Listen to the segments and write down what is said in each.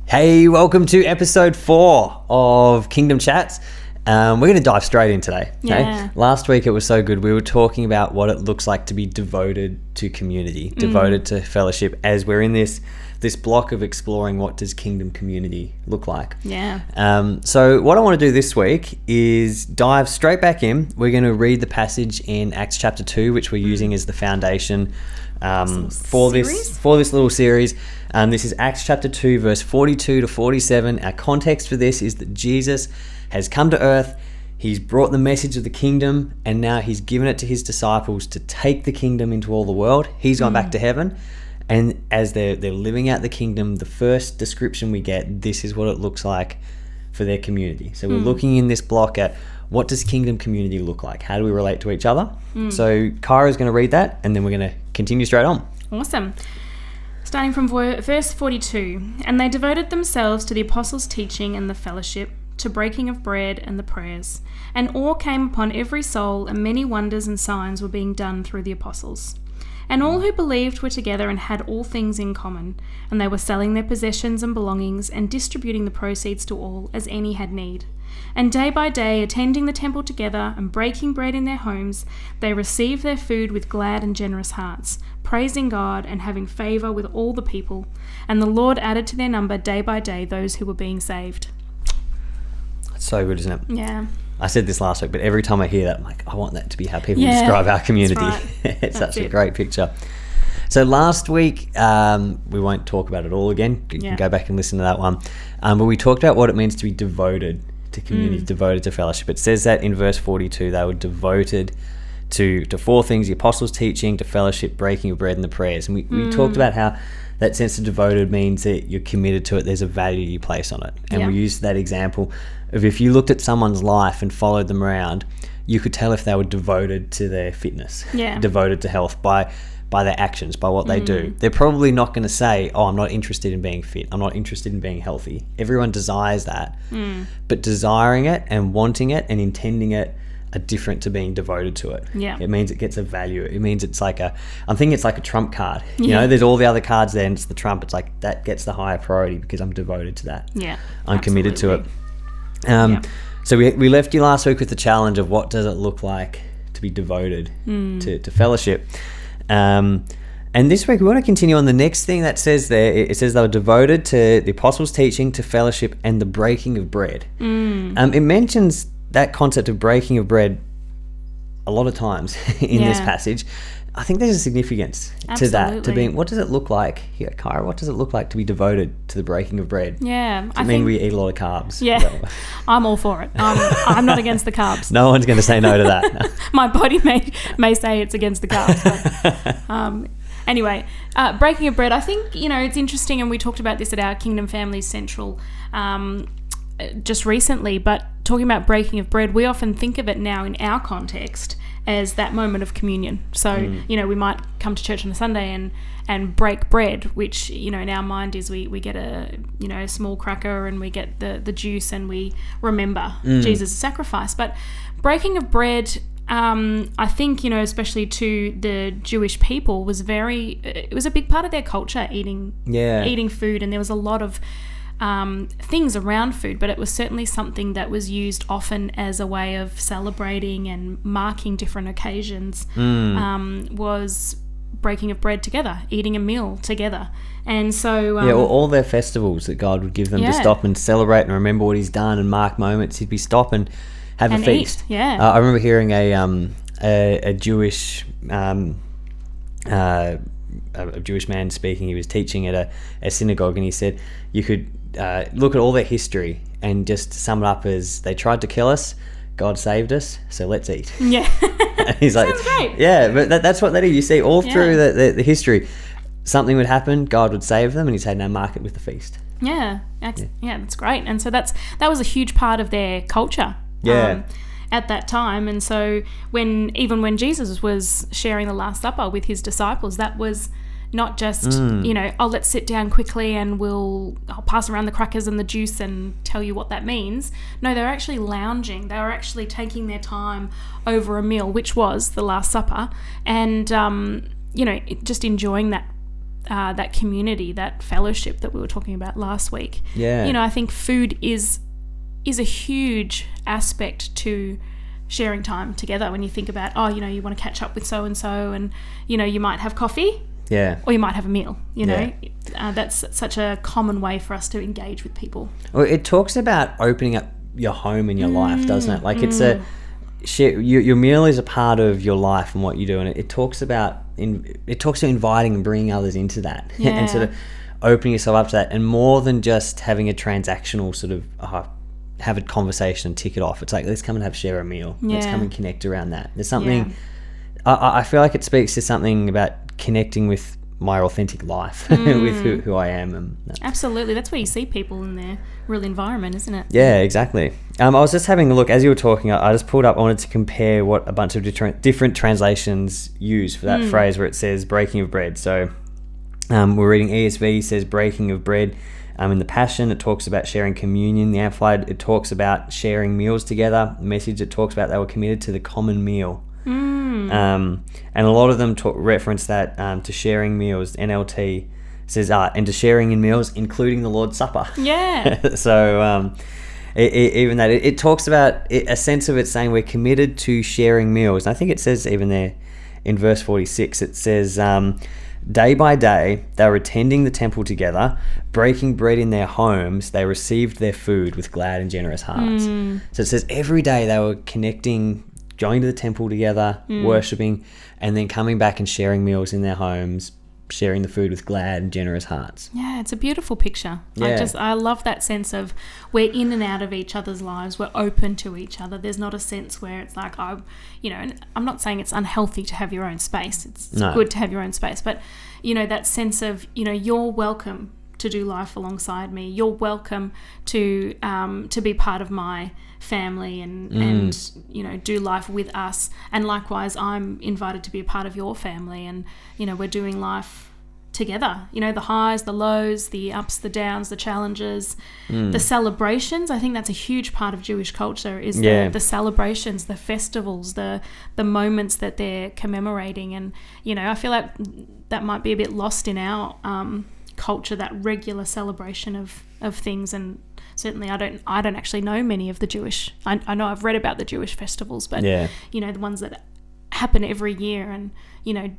Hey, welcome to episode 4 of Kingdom Chats. We're going to dive straight in today. Okay? Yeah. Last week it was so good. We were talking about what it looks like to be devoted to community, devoted to fellowship, as we're in this block of exploring what does kingdom community look like. Yeah. So what I want to do this week is dive straight back in. We're going to read the passage in Acts chapter 2, which we're using as the foundation for this little series. This is Acts chapter 2, verse 42 to 47. Our context for this is that Jesus has come to earth. He's brought the message of the kingdom, and now he's given it to his disciples to take the kingdom into all the world. He's gone back to heaven. And as they're living out the kingdom, the first description we get, this is what it looks like for their community. So we're looking in this block at what does kingdom community look like? How do we relate to each other? So Kyra's going to read that, and then we're going to continue straight on. Awesome. Starting from verse 42. And they devoted themselves to the apostles' teaching and the fellowship, to breaking of bread and the prayers. And awe came upon every soul, and many wonders and signs were being done through the apostles. And all who believed were together and had all things in common, and they were selling their possessions and belongings and distributing the proceeds to all as any had need. And day by day, attending the temple together and breaking bread in their homes, they received their food with glad and generous hearts, praising God and having favour with all the people. And the Lord added to their number day by day those who were being saved. It's so good, isn't it? Yeah. I said this last week, but every time I hear that, I'm like, I want that to be how people describe our community. That's right. It's such a great picture. So last week, we won't talk about it all again. You can go back and listen to that one. But we talked about what it means to be devoted to community, devoted to fellowship. It says that in verse 42, they were devoted to 4 things: the apostles' teaching, to fellowship, breaking of bread, and the prayers. And we talked about how that sense of devoted means that you're committed to it. There's a value you place on it. And we used that example of if you looked at someone's life and followed them around, you could tell if they were devoted to their fitness, devoted to health by their actions, by what they do. They're probably not going to say, oh, I'm not interested in being fit. I'm not interested in being healthy. Everyone desires that. But desiring it and wanting it and intending it are different to being devoted to it. Yeah. It means it gets a value. It means it's like I'm thinking it's like a trump card. You know, there's all the other cards there and it's the trump. It's like that gets the higher priority because I'm devoted to that. Yeah. I'm committed to it. So we left you last week with the challenge of what does it look like to be devoted to fellowship. And this week we want to continue on the next thing that says there. It says they were devoted to the apostles' teaching, to fellowship, and the breaking of bread. It mentions that concept of breaking of bread a lot of times in this passage. I think there's a significance to that, to being, what does it look like here, Kyra? What does it look like to be devoted to the breaking of bread? Yeah. Does it mean we eat a lot of carbs? Yeah. I'm all for it. I'm not against the carbs. No one's going to say no to that. My body may say it's against the carbs. But, anyway, breaking of bread, I think, it's interesting, and we talked about this at our Kingdom Families Central just recently, but talking about breaking of bread, we often think of it now in our context as that moment of communion. So, we might come to church on a Sunday and break bread, which, in our mind is we get a small cracker and we get the juice and we remember Jesus' sacrifice. But breaking of bread, I think, especially to the Jewish people, it was a big part of their culture, eating food, and there was a lot of things around food, but it was certainly something that was used often as a way of celebrating and marking different occasions. Was breaking of bread together, eating a meal together. And so all their festivals that God would give them to stop and celebrate and remember what he's done and mark moments, he'd be stop and have a feast. Eat, I remember hearing a Jewish a Jewish man speaking. He was teaching at a synagogue, and he said you could look at all their history and just sum it up as they tried to kill us, God saved us, so let's eat. Yeah. And he's like, sounds great. Yeah, but that's what they do. You see all through the history, something would happen, God would save them, and he'd say, now mark it with the feast. Yeah, that's great. And so that was a huge part of their culture. At that time. And so even when Jesus was sharing the Last Supper with his disciples, that was not just, let's sit down quickly and I'll pass around the crackers and the juice and tell you what that means. No, they were actually lounging. They were actually taking their time over a meal, which was the Last Supper, and, just enjoying that that community, that fellowship that we were talking about last week. Yeah. You know, I think food is a huge aspect to sharing time together. When you think about, oh, you know, you want to catch up with so and so, and you know, you might have coffee. Yeah. Or you might have a meal, you know. That's such a common way for us to engage with people. Well, it talks about opening up your home and your life, doesn't it? Like it's your meal is a part of your life and what you do, and it talks about inviting and bringing others into that, and sort of opening yourself up to that, and more than just having a transactional sort of have a conversation and tick it off. It's like, let's come and share a meal. Let's come and connect around that. There's something. I feel like it speaks to something about connecting with my authentic life, with who I am. And absolutely, that's where you see people in their real environment, isn't it? Yeah, exactly. I was just having a look as you were talking. I just pulled up. I wanted to compare what a bunch of different translations use for that phrase where it says breaking of bread. So we're reading ESV says breaking of bread. In the Passion, it talks about sharing communion. The Amplified, it talks about sharing meals together. The Message, it talks about they were committed to the common meal. And a lot of them reference that to sharing meals. NLT says, and to sharing in meals, including the Lord's Supper. Yeah. So even that, it talks about a sense of it saying we're committed to sharing meals. And I think it says even there in verse 46, it says, day by day, they were attending the temple together, breaking bread in their homes. They received their food with glad and generous hearts. So it says every day they were connecting, going to the temple together, worshipping, and then coming back and sharing meals in their homes, sharing the food with glad and generous hearts. Yeah, it's a beautiful picture. Yeah. I love that sense of we're in and out of each other's lives. We're open to each other. There's not a sense where it's like, and I'm not saying it's unhealthy to have your own space. It's good to have your own space. But, you know, that sense of, you know, you're welcome to do life alongside me. You're welcome to be part of my family and you know, do life with us, and likewise I'm invited to be a part of your family, and you know, we're doing life together, you know, the highs, the lows, the ups, the downs, the challenges, the celebrations. I think that's a huge part of Jewish culture is the celebrations, the festivals, the moments that they're commemorating. And you know, I feel like that might be a bit lost in our culture, that regular celebration of things. And certainly I don't actually know many of the Jewish, I know I've read about the Jewish festivals, but you know, the ones that happen every year, and you know,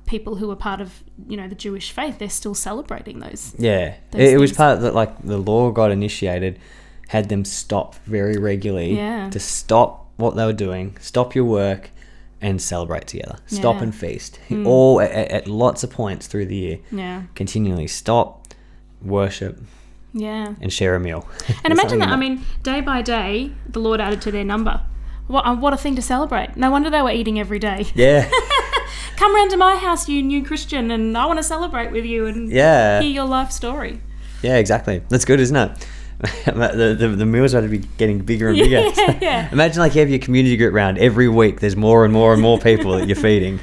people who are part of, you know, the Jewish faith, they're still celebrating those. It was part of the, like the law God initiated had them stop very regularly to stop what they were doing, stop your work and celebrate together, stop and feast, all at lots of points through the year, continually stop, worship, and share a meal. And imagine that. I mean, day by day, the Lord added to their number. What a thing to celebrate. No wonder they were eating every day. Yeah. Come round to my house, you new Christian, and I want to celebrate with you and hear your life story. Yeah, exactly. That's good, isn't it? the meals are to be getting bigger and bigger. Yeah. Imagine like you have your community group round every week. There's more and more and more people that you're feeding.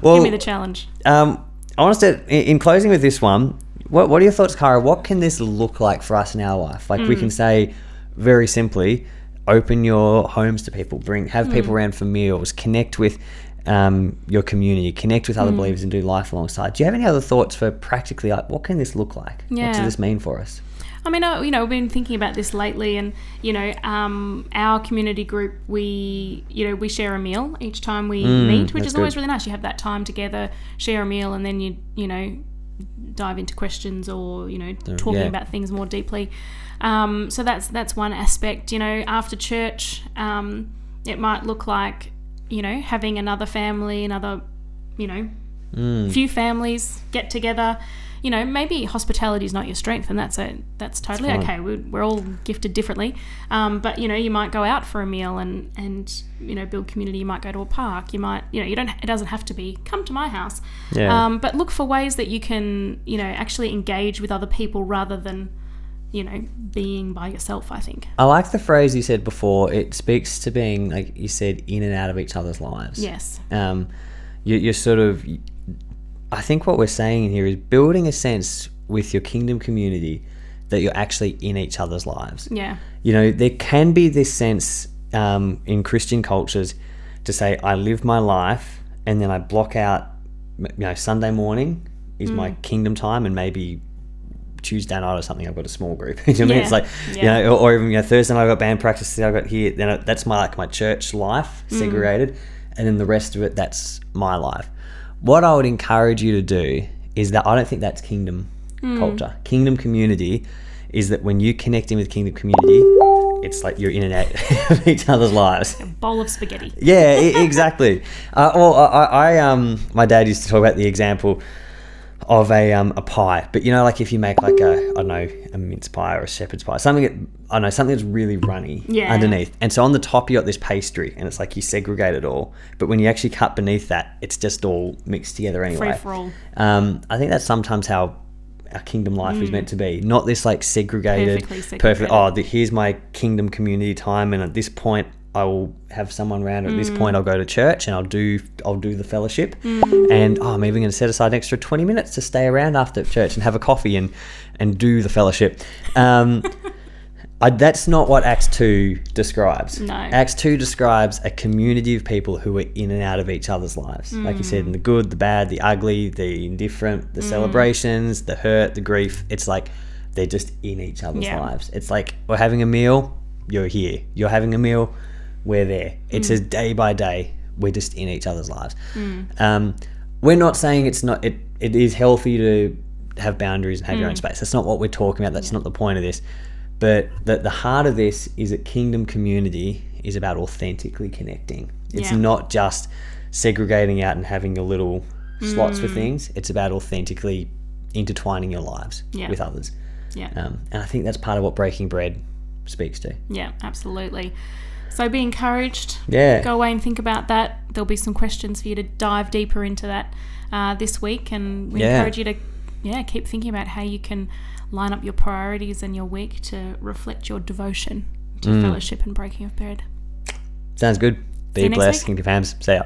Well, give me the challenge. I want to, in closing with this one, what are your thoughts, Cara? What can this look like for us in our life? Like we can say very simply, open your homes to people, have people around for meals, connect with your community, connect with other believers and do life alongside. Do you have any other thoughts for practically, like, what can this look like? Yeah. What does this mean for us? I mean, you know, we've been thinking about this lately, and you know, our community group, we share a meal each time we meet, which is always really nice. You have that time together, share a meal, and then you know, dive into questions or, you know, talking about things more deeply. So that's one aspect. You know, after church, it might look like, you know, having another family, you know, few families get together. You know, maybe hospitality is not your strength, and that's totally okay. We're all gifted differently. But you know, you might go out for a meal and you know, build community. You might go to a park. You might, you know, it doesn't have to be come to my house. But look for ways that you can, you know, actually engage with other people rather than, you know, being by yourself. I think I like the phrase you said before. It speaks to being, like you said, in and out of each other's lives. Yes. You're sort of, I think what we're saying here is building a sense with your kingdom community that you're actually in each other's lives. Yeah. You know, there can be this sense in Christian cultures to say, I live my life and then I block out, you know, Sunday morning is my kingdom time, and maybe Tuesday night or something I've got a small group. You know what I mean? It's like, you know, or even Thursday night I've got band practice, I've got here, then that's my church life segregated, and then the rest of it, that's my life. What I would encourage you to do is that I don't think that's kingdom culture. Kingdom community is that when you connect in with kingdom community, it's like you're in and out of each other's lives. A bowl of spaghetti. Yeah, exactly. My dad used to talk about the example of a pie, but you know, like if you make like a mince pie or a shepherd's pie, something that's really runny underneath, and so on the top you got this pastry, and it's like you segregate it all, but when you actually cut beneath that, it's just all mixed together anyway. Free for all. I think that's sometimes how our kingdom life is meant to be, not this like segregated, perfect. Here's my kingdom community time, and at this point I will have someone around, or at this point I'll go to church and I'll do the fellowship, and I'm even going to set aside an extra 20 minutes to stay around after church and have a coffee and do the fellowship. That's not what Acts 2 describes. No. Acts 2 describes a community of people who are in and out of each other's lives. Like you said, in the good, the bad, the ugly, the indifferent, the celebrations, the hurt, the grief. It's like they're just in each other's lives. It's like we're having a meal, you're here. You're having a meal, we're there. It's a day by day. We're just in each other's lives. We're not saying it's not. It is healthy to have boundaries and have your own space. That's not what we're talking about. That's not the point of this. But the heart of this is that kingdom community is about authentically connecting. It's not just segregating out and having your little slots for things. It's about authentically intertwining your lives with others. Yeah. And I think that's part of what Breaking Bread speaks to. Yeah, absolutely. So be encouraged. Yeah. Go away and think about that. There'll be some questions for you to dive deeper into that this week. And we encourage you to keep thinking about how you can line up your priorities and your week to reflect your devotion to fellowship and breaking of bread. Sounds good. Be blessed, week. Kingdom Fams. See ya.